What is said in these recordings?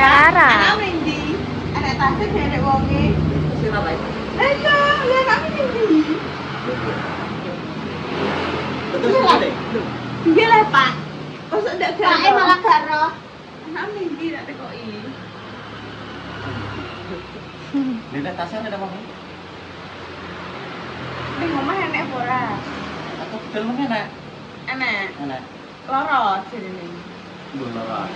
Rara. Anak Windy. Anak tasik nenek wonge. Si Rara itu. Iya, lihat kami Windy. Betul sih deh. Iya lah Pak. Masuk ndak gak? Pak malah gak roh. Anak Windy tak tekoki. Nenek tasnya ada apa? Ning omah enek apa ora? Atau filmnya enak? Enek. Enak. Loro jenenge. Belum lama.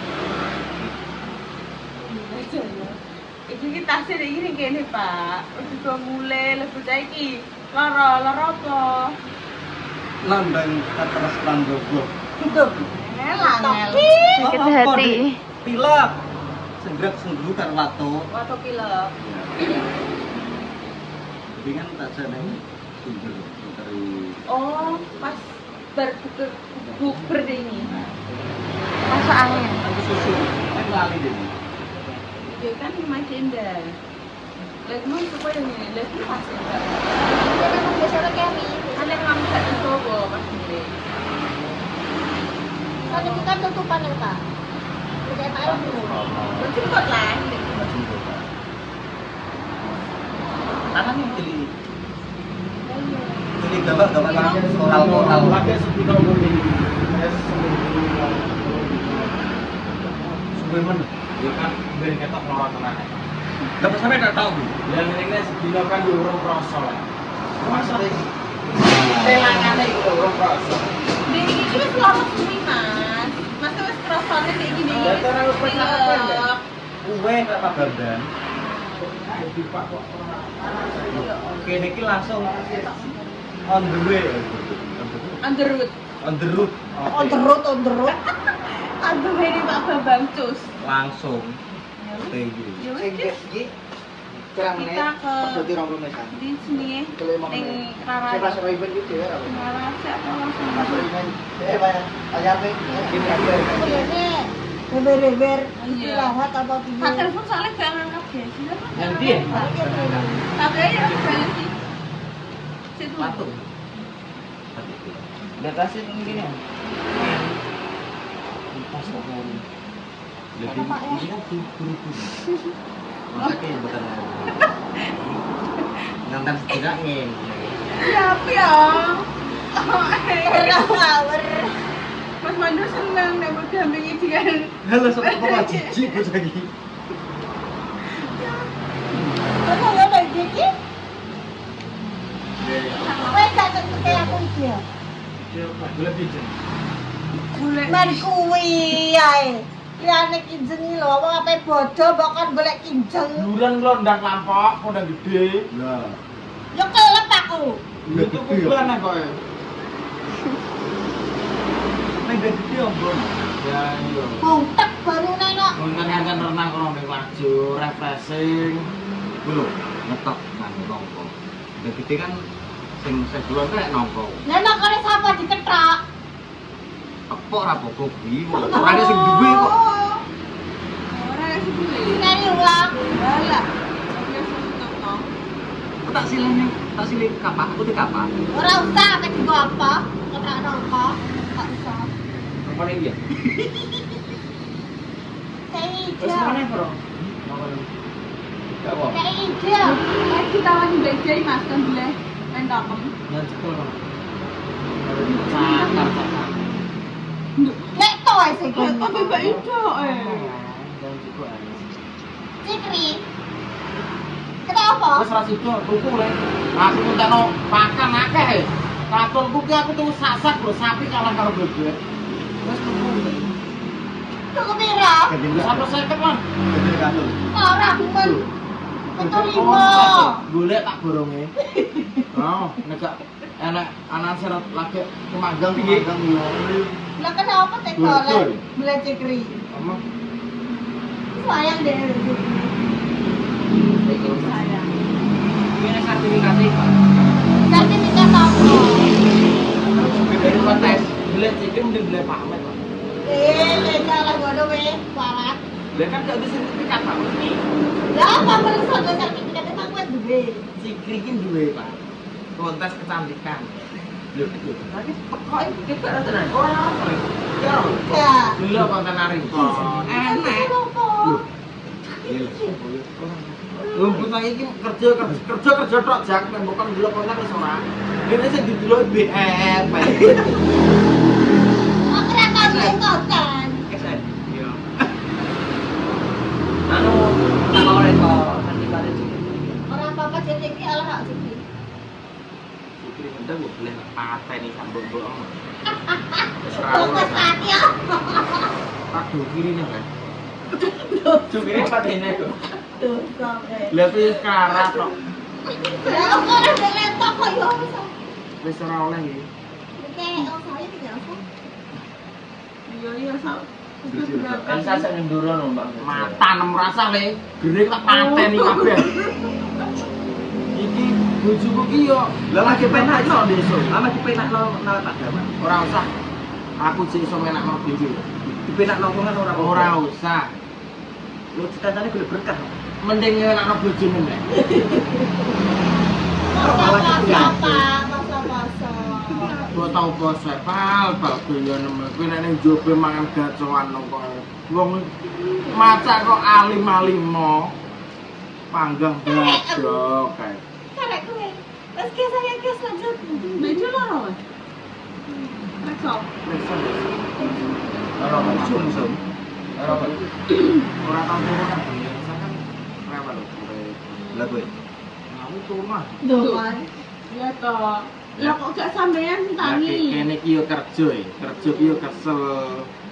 Iki ki tasih iki ning kene, Pak. Udah mulai lebu saiki. Loro apa? Lambang atas Lambogo. Hidup. Ngel. Sakit hati. Pilek. Senggrek senggu karo watu. Watu pilek. Jadi kan tak seneng sumber dari Oh, pas berbuber deh ini. Masuk angin. aku susu. Kan lali deh. Dia kan rumah jenda. Lagi mau supaya ini, lagi pas ya. Dia memang biasanya kami. Kan yang kamu gak dicoba pas ini. Kan itu kan tutupan ya Pak. Kayak Pak Elmu. Berjemput lah. Tangan yang jadi gambar-gambar moral. Pakai sepuluh murni. Suwe men. Ya kan, ben ketok lawan tenan. Dapat sampai tak tahu. Yang ini sepuluh kan diurung krosol. Masa deh. Telangane itu urung krosol. Dek ini wis lama suwi, Mas. Mas tuh wis krosone dek gini. Ya, cara wis percakapan, Dek. Kue apa gambar? Jadi Pak kok Oke, niki langsung on the way. Underwood. On the road. On the road, on the road. Aduh, ini Pak Bambang Cus. Langsung. Thank you. Ya wis Ki. Kita ke di sini ya. Ning Rara. Rara siapa langsung. Kemudiannya beber-beber Iya. istirahat apa Pak gini. telepon soalnya gak ngangkat ya. Silakan. Nanti ya? Tapi aja gimana sih? Situ. Patu. Udah kasih gini ya. Pas kok hari. Lebih ini kan buru-buru. Makanya bukan. Ngantar setidaknya. Siapa ya? Power. Mas Mandu senang nek berdampingi dengan Halo, sobat apa jijik gue lagi. Terus saya udah jadi. Kowe gak tentu kayak aku iki ya. Dia boleh pijen. golek. Mari kuwi ae. Liyane kinjeng iki lho, wong ape bodoh kok kon golek kinjeng. Duran lo ndang lampok, ndang gede. Lah, Yo kelep aku. Itu kuburan kok ya. nek gede ombon. Ya iya. Buntek baru neno. Mungkin kan renang kalau ning laju, refreshing. Kulo ngetok nang nongko. Nek gede kan sing sebelum kayak nongko. Neno kare sapa diketok. Apa ora apa-apa kuwi. Ora ada sing duwe kok. Ora sing duwe. Nani ulang. Lah. Oke, tutup no. Aku tak silih kapak, aku di kapak. Ora usah apa digo apa. Ketok nongko. Tak usah. Apa nih dia? Kayak Wes ijo. mana, Bro? Gak apa. Kayak ijo. Kayak kita lagi belajar Mas kan boleh main tokem. Ya cekel. Cakar. Lek to ae sing Tapi Mbak Ido Jangan cukup aja. Cikri. Kenapa? Wes ra sido tuku le. Aku ngentekno pakan akeh. Katulku ki aku tuku sak-sak bro, sapi kalah karo bebek. Wes tuku. Tuku pira? Wis sampe 50 lan. Gede katul. Ora men. Betul lima. Golek tak boronge. Oh, nek gak enak anak seret lagi kemanggang yo. Lah kenapa tek tolek? Beli cikri. Omong Sayang deh. sayang. ini sertifikatnya Pak. Sertifikat apa? Bebek kontes. Golek cikin mending golek pamit Pak. Salah gono weh, warat. Lah kan gak ada sertifikat Pak. Lah apa perlu soal sertifikat emang gue duwe. Cikri ki duwe Pak. Kontes kecantikan. Lho, tapi kok kita ada tenan. Ora apa. Ya. Ya. Dulu konten nari. Enak. Apa? Lho, saiki kerja tok jak nek bukan delok konten wis ora. Dene sing didelok BF. Aku ora tau konten. Iya. Anu, tak mau repo nanti kali iki. Ora apa-apa jadi iki ala hak iki. Iki benda kok boleh pateni sambung bohong. Kok sakit ya? Aduh kiri nih kan. Cukire patene kok. Tuh, sampe. Lah wis karat kok. Ya kok ora letok kok yo bisa. Wis ora oleh iki. Kayak saya tidak apa. Iya sak. Elsa sing nduro lho Mbak. Mata nem rasa le. Gere tak pateni kabeh. Iki bojoku ki yo Lah lagi penakno besok. Lah lagi penakno nang tak gaman. ora usah. Aku sik iso menakno dhewe. Dipenakno wong kan ora Ora usah. Lu cita-citane golek berkah. Mending menakno bojone nek. Masa-masa. Gua tau poso pal doyan kowe nek ning jobe mangan gacoan kok. Wong maca kok alim-alimo. Panggah badok kae. Karek kowe. Wes ki saya kes lanjut. Meja loro. Rekso. Ora sum-sum. Ora apa. Ora tau turun kan biasa kan rewel lho kowe. Lah kowe. Aku turun mah. Doan. Iya toh. Lah kok gak sampean tangi. Kene iki yo kerja ki yo kesel.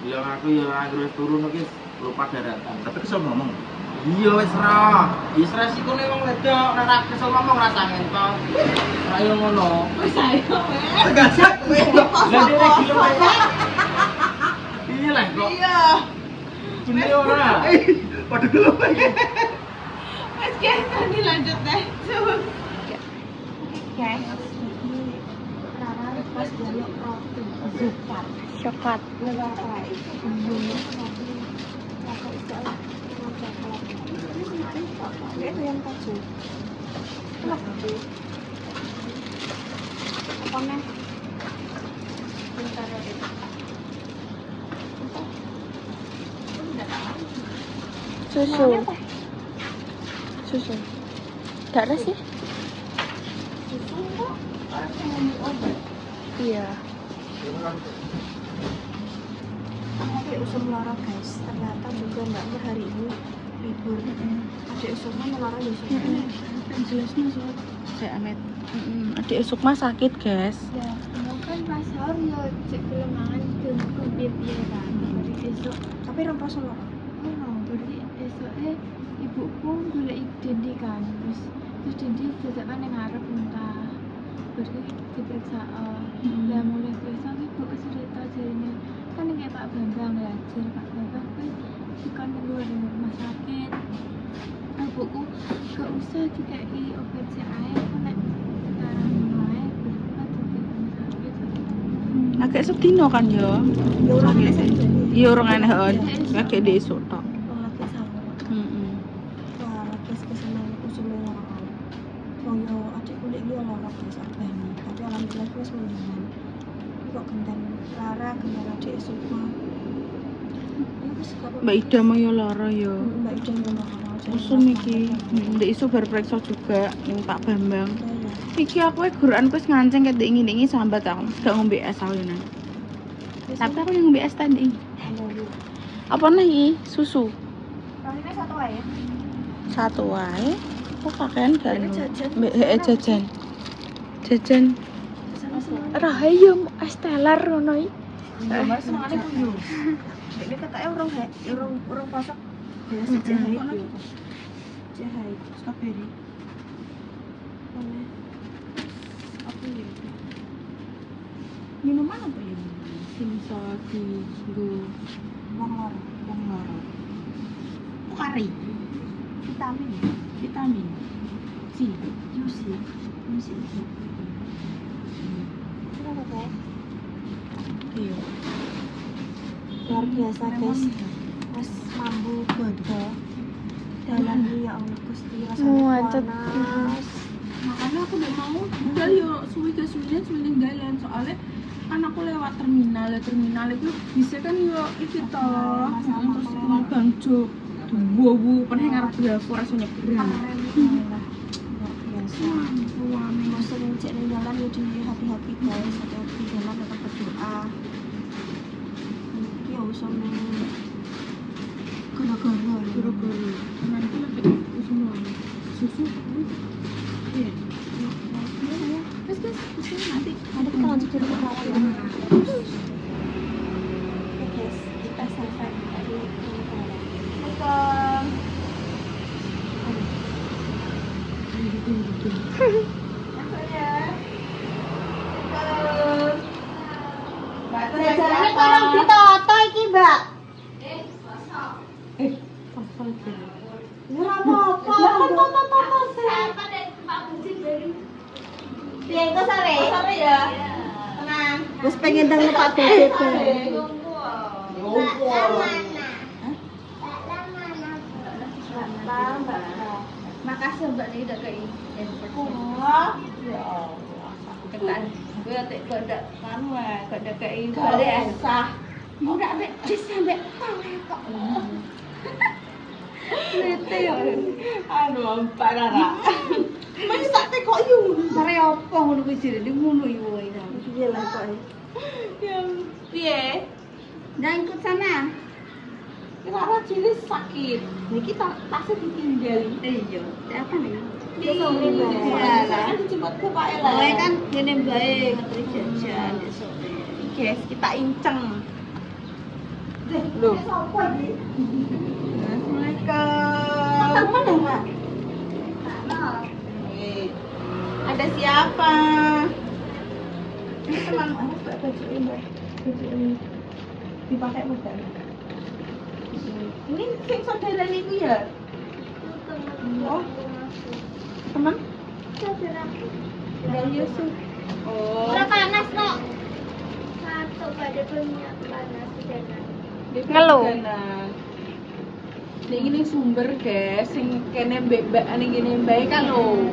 Bilang aku yo anggere turun iki lupa daratan. Tapi kesel ngomong. Iya wis ra. Wis resikone wong wedok nek ra kesel ngomong rasa ngentot. Ora yo ngono. Wis ayo wes. Tegasak kowe. Lah dhewe gelem. Iya lah kok. Iya. Bener ora. Padha gelem lagi. Wes guys, tadi lanjut deh. Guys. Rara request jaluk roti. Zupat. Coklat. Lewat itu yang keju. Apa men? Susu. Susu. Gak ada sih? Iya. Tapi usum lara guys, ternyata juga mbak hari ini libur. Adik usumnya melara di sini. Jelasnya soal saya Amet. Adik Sukma sakit guys. Ya, kan pas sahur ya cek belum mangan ke biar kan. Berarti esok, Tapi rempah solo. berarti esoknya ibuku golek Dendi kan. Terus Dendi tetep kan yang ngarep muntah. Berarti diperiksa. Lah mulai periksa ibu cerita jadinya kan kayak Pak Bambang belajar Pak Bambang kan keluar dari rumah sakit. Ibuku gak usah dikai obat si air kena sekarang mulai berapa di rumah sakit. Agak sedino kan yo. Ya orang ini saja. Iya orang aneh on. Agak desuk tok. Lagi sahur. Wah, lagi kesana usumnya lara. Oh yo, adik kulit dia lara guys, Arbani. Tapi alhamdulillah wis mendingan. Kok genten Rara, genten adik Sukma. Ya wis gak apa-apa. Mbak Ida mau yo lara yo. Mbak Ida yang lara. Usum iki. Ndek isu bar periksa juga ning Pak Bambang. Ya. Iki aku Quran wis nganceng ket ingin sambat aku. Gak ngombe es aku nang. Tapi aku yang ngombe es tadi. Apa nih susu? Ini satu aja. Satu wae. Kok kakean gak Ini anu? jajan. Mbak jajan. Jajan. Rahayu es teler ngono iki. Mas mangane kuyu. Ini katanya orang pasak biasa jahit. Jahit strawberry. Mana? Apa ya? Minuman apa ya? Sing iso dienggo Wong loro. kari, Vitamin. vitamin C. Juicy. Kenapa guys? Iya. Luar biasa guys. Mas mambu bodo. Dalam ya Allah Gusti Muacet. panas. Makanya aku udah mau budal yo suwi dalan soalnya kan aku lewat terminal itu bisa kan yo iki toh terus mau Bang Jo Wow, pernah ngarep bravo rasanya nyebrang. Keren malah luar biasa. Mau sering cek di jalan ya di hati-hati guys, hati-hati di jalan tetap berdoa. Ini ya usah gara-gara Nanti lebih semua susu. Iya. Terus nanti nanti kita lanjut dulu ke terapi. Oke guys, kita selesai tadi jajannya tolong ditoto iki, Mbak. Ora apa-apa. Lah kan toto-toto sih. Piye itu sare? Sare ya. Tenang. Wis pengen ndang Pak Bebek. Makasih Mbak nih udah kayak Oh, ya Allah. Ketan gue tak godak kamu godak kayak biasa. udah ambek dis ambek kok. Lete ya. Aduh, parah. Mas sak teh kok yu. Sare opo ngono kuwi jenenge ngono yo iki. Piye lah kok. Piye? Jangan ikut sana. Kenapa cilik sakit? Niki tasnya ditinggal. Iya. Apa nih? Besok nih, Mbak. Kan dijemput ke Pak Ela. Kowe kan ngene bae ngetri jajan esuk. Guys, kita inceng. Loh. Sopo iki? Assalamualaikum. Temen ya, Pak? Ada siapa? Ini teman baju ini, baju ini dipakai modal. Ini sing saudara niku ya? Oh, teman? Dan Yusuf. Oh. Ora panas kok. Satu pada punya panas jajan. Ngeluh. Ning ini sumber guys, sing kene mbek ning kene bae kan lho.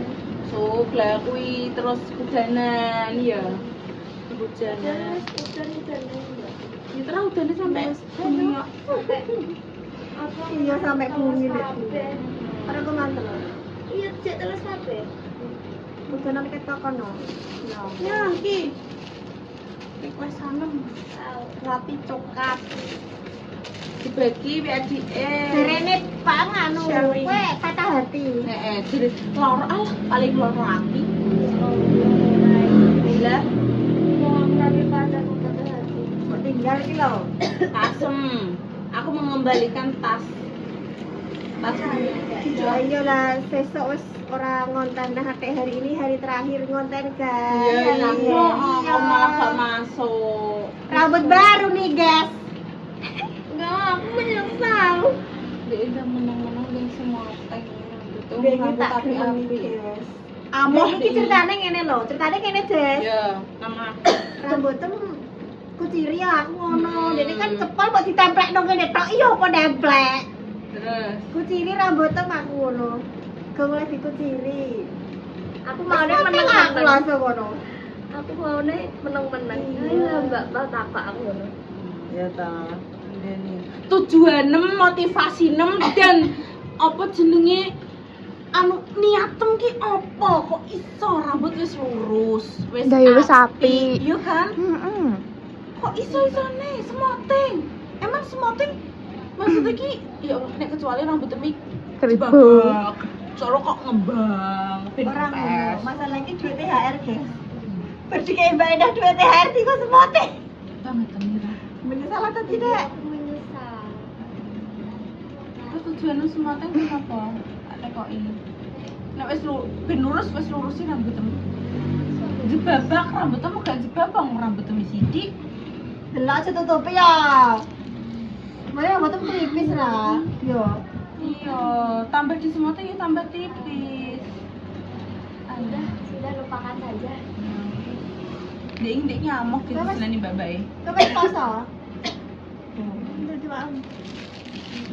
So, lah kuwi terus hujanan ya. Hujanan. Ya terus udane sampai bumi kok. Iya sampai bumi deh. Ora kemanten. Iya, cek terus kabeh. Udah nanti ketok kono. Ya, iki. Request sanem. Roti coklat. Dibagi WDE. Derene Pak nganu, Sharing. kowe patah hati. Jadi loro paling loro ati. Bila Mau ngambil pacarku patah hati. Kok tinggal iki lho. tasem. Aku mengembalikan tas. Ayo lah, besok wis ora ngonten nah hari ini hari terakhir ngonten guys. Iya, aku malah gak masuk. Rambut baru nih guys. Enggak, aku menyesal. Dia udah menang-menang dan semua tank gitu. Dia Rambut tak api-api. api guys. Amoh iki ceritane ngene lho, ceritane kene Jess. Ya, nama. Rambutnya kuciri aku ngono. Jadi kan cepol kok ditemplek nang kene tok iya apa nemplek. Terus Kuciri rambutnya aku ngono. Gak boleh dikuciri. Aku Mau maunya aku menang-menang. langsung ngono. Aku maunya menang-menang. Iya. Ayo Mbak, tak aku ngono. ya ta. Tujuanem, motivasinem dan apa jenenge anu niatem ki apa kok iso rambut wis lurus, wis apik. Iya kan? Kok iso-isone semoting? Emang semoting maksudnya ki ya nek kecuali rambut temi Keribu. Coro kok ngembang, ben Orang kempes. ngono. Masalah iki duit THR, guys. Berdikah Mbak Endah duit THR di kok semote. Banget Mira. Menyesal atau tidak? Aku menyesal. Terus tujuannya semoting kenapa? Ada kok ini. Nek wis ben lurus wis lurusin rambut temi. Jebabak rambut temu gak jebabang rambut temi sithik. Delok aja tutupi ya. Mana rambutnya tipis lah. Yo. Iya, tambah di semoting ya tambah tipis. Udah, sudah lupakan saja. Dek nyamuk gitu senani babai. Coba poso. Udah coba.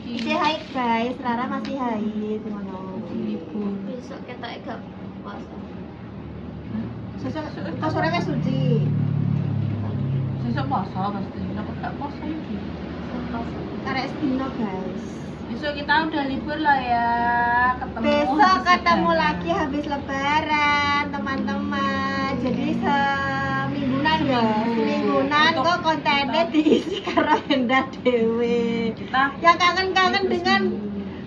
Isi haid guys, Rara masih haid ngono. Ibu. Besok kita gak puasa. Sesuk sore wis suci. Sesuk poso pasti. Aku tak poso iki. Karek sedino guys. Besok kita udah libur lah ya. Ketemu. Besok di ketemu sana. lagi habis lebaran teman-teman. Jadi semingguan ya. Semingguan Untuk kok kontennya diisi karo Endah Dewi. Kita Yang kangen-kangen dengan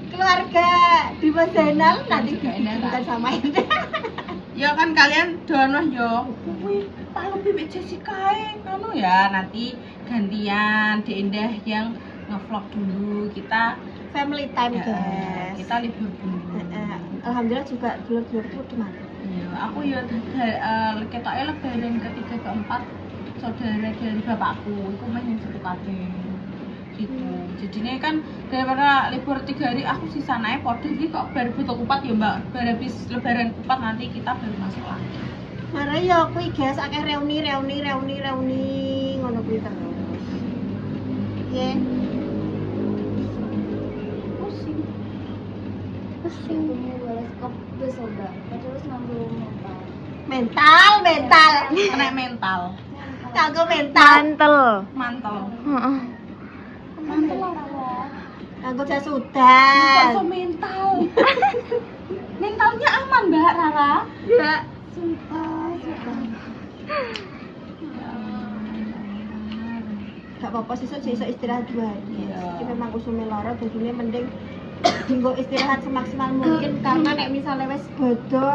keluarga di Mas Zainal nanti juga Endah dibutuhkan sama Endah. ya kan kalian doan lah yo. Wih, kalau bebek Jessica kamu ya nanti gantian di Endah yang ngevlog dulu. Kita Family time ya, guys. kita libur dulu. Alhamdulillah juga dulur-dulur tuh udah mati. Iya, aku ya ketoknya lebaran ketiga keempat saudara dari bapakku itu main satu kabeh gitu. Jadinya kan daripada libur 3 hari aku sisa naik podo jadi kok baru butuh kupat ya mbak, baru habis lebaran kupat nanti kita baru masuk lagi. Mare ya kuwi guys akeh reuni ngono kuwi terus. Ye. Pusing. Balas kop besoda. Terus ngambil Mental. Kena mental, Kanggo mental. mantel. Heeh. Mantel apa? Kanggo Kok jasudan. so mental? Mentalnya aman mbak Rara? Ya. Gak apa-apa sih istirahat 2 hari. Iya. Iki memang usume lara dadine mending dinggo istirahat semaksimal mungkin karena nek misalnya wis bodo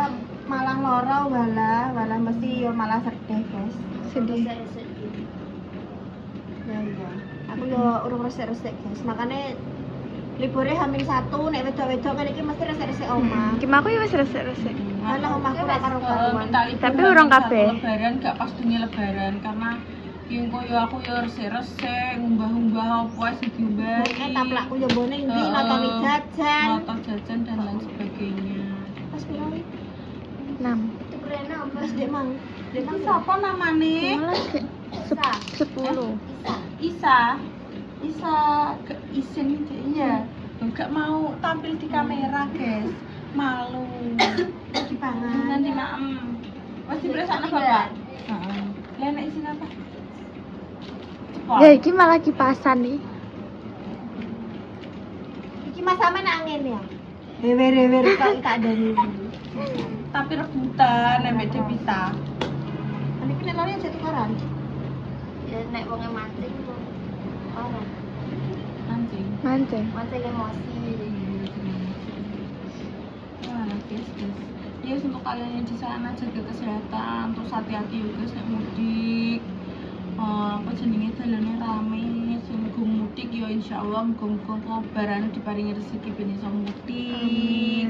malah lara walah mesti yo malah sedih guys. Sedih. Ya iya. Aku yo urung resik-resik guys. Makane libure H-1 nek wedok-wedok ngene iki mesti resik-resik omah. Gimana aku ya wis resik-resik. Malah omahku ora karo-karuan. Tapi orang kabeh. Lebaran gak pas dunia lebaran karena yang koyo aku yo resik-resik ngumbah-ngumbah apa sing diumbah. Nek taplakku yo mbone ndi nonton jajan. Nonton jajan dan lain sebagainya. Pas piro? 6. Pas dek mang. Dek mang Iki sapa namane? Malah ke 10. Isa ke isin iya. Enggak mau tampil di kamera, guys. Malu. lagi pangan. Nanti maem. Masih bersama Bapak. Heeh. Lah nek isin apa? Cepot. Ya iki malah kipasan nih. Iki Mas sampe nak angin ya. Rewer kok tak ada nih. Tapi rebutan nek beda bisa. Ani ki nek lari aja tukaran. Ya nek wong mancing kok ora Anjing. Mancing. mancing emosi. Wah, guys. Ya untuk kalian yang di sana jaga kesehatan, terus hati-hati ya guys nek mudik. Apa jenenge dalane rame, sing mudik ya insyaallah muga-muga lebaran diparingi rezeki ben iso mudik.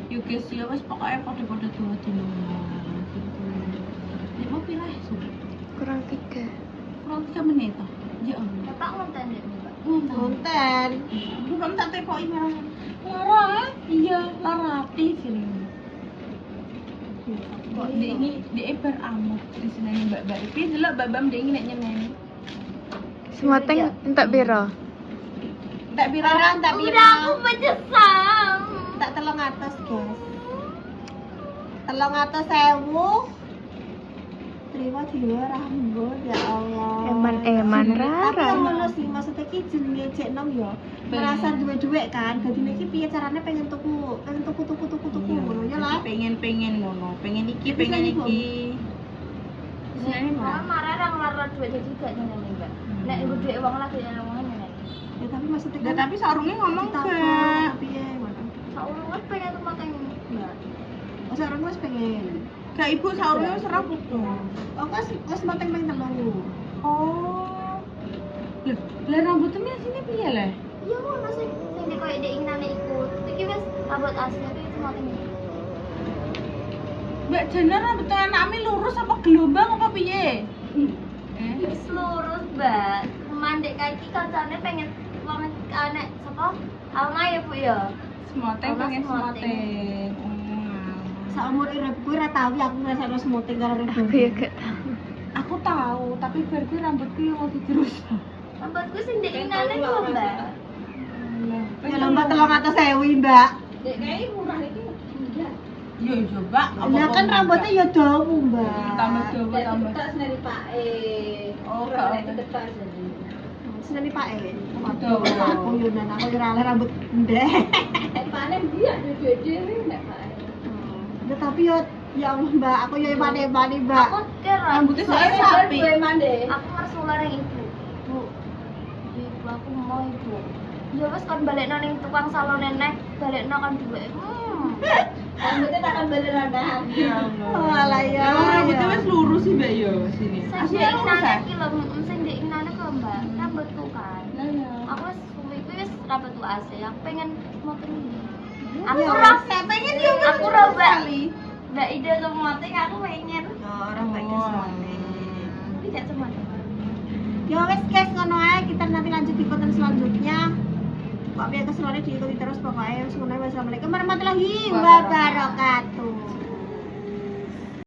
Yo guys ya wis pokoke padha-padha doa dulu. Gitu. Ya mau pilih sudah. Kurang 3. Kurang 3 menit toh. Ya Allah. Bapak ngonten dek Mbak. Konten. Bukan tak tepoki marah. Lara, iya, larati sini. Kok dia ini dia beramuk di sini mbak-mbak. Tapi delok mbak-mbak dia ini nek nyeneni. Semua teng entek piro? Tak pira Tak Udah pira. aku menyesal. Tak 300 guys. 300.000. Terima dhewe rambut ya Allah. Eman-eman Tapi Rara. yang ngono sih maksudnya ki jenenge cek nom yo. Merasa duwe-duwe kan. Dadine ki piye carane pengen tuku ngono ya lah. pengen ngono, pengen iki, Bisa pengen nih, Bu. iki. Malah marah orang lara duit juga nyeneni Mbak. Nek ibu duit uang lagi yang uang nyeneni. Ya tapi maksudnya Ya, tapi sarungnya ngomong gak. gak. Piye ngono. Saurungan pengen tuh makan Mbak. Masa orang wis pengen. Gak ibu sarungnya wis ora putu. Oh wis mateng ping 3. Oh. Lah rambutnya sini piye le? Iya ngono sing di koyo dek inginane ikut. Iki wis rambut asli tapi cuma tinggi. Mbak Jana rambutnya anaknya lurus apa gelombang apa piye? Wis lurus, Mbak. Mandek kayak iki kancane pengen banget anek sapa? Alma ya, Bu ya. Semoteng Alas pengen semoteng. semoteng. Saumur uripku ora tau ya aku ngrasakno smoothing karo Aku ya gak tahu. Aku tahu, tapi berarti rambutku yang mau diterus. Rambutku sing dek inginane lho, Mbak. Ya lomba 300.000, Mbak. Dek kayak murah iki. Yo coba. Ya kan rambutnya ya dawu, Mbak. tambah dawa tambah. Terus dari Pak Oh, gak apa. seneni Pak E. Betul. Aku yo nang aku ora oleh rambut ndek. Pakane dia dhewe nek Pak. Ya tapi yo ya Allah Mbak, aku yo mane-mane Mbak. Aku kira Rambutnya soalnya sapi. Aku ngersulah ning ibu. Bu. Ibu aku mau ibu. Ya wis kon balekno ning tukang salon nenek, balekno kan duwe. Rambutnya takkan balik rendahan. Walah ya. Emang rambutnya wis lurus sih Mbak yo sini. Sing Aslinya lurus ya? iki lho, sing ndek inane kok Mbak, rambutku kan. Lah ya. Aku wis suwi kuwi wis rambutku asli. Aku pengen moting ini. Aku Ya, ora saya pengen yo. aku ora Mbak ide untuk moting aku pengen. Orang baik semuanya. Tapi gak cuma. Ya wes guys, ngono ae, kita nanti lanjut di konten selanjutnya. Kok biar keseruannya diikuti terus pokoknya. Wassalamualaikum warahmatullahi wabarakatuh.